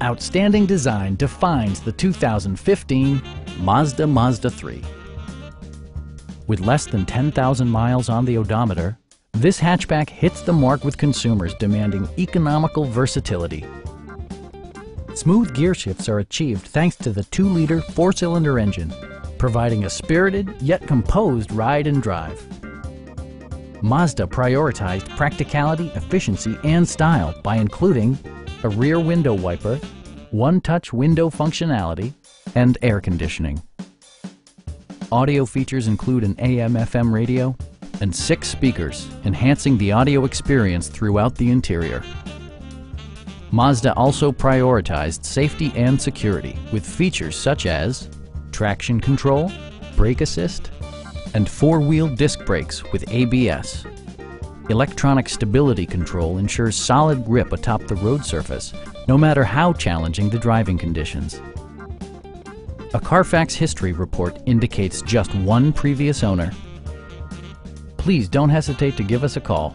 Outstanding design defines the 2015 Mazda 3. With less than 10,000 miles on the odometer, this hatchback hits the mark with consumers demanding economical versatility. Smooth gear shifts are achieved thanks to the 2-liter 4-cylinder engine, providing a spirited yet composed ride and drive. Mazda prioritized practicality, efficiency, and style by including a rear window wiper, one-touch window functionality, and air conditioning. Audio features include an AM/FM radio and 6 speakers, enhancing the audio experience throughout the interior. Mazda also prioritized safety and security with features such as traction control, brake assist, and 4-wheel disc brakes with ABS. Electronic stability control ensures solid grip atop the road surface, no matter how challenging the driving conditions. A Carfax history report indicates just one previous owner. Please don't hesitate to give us a call.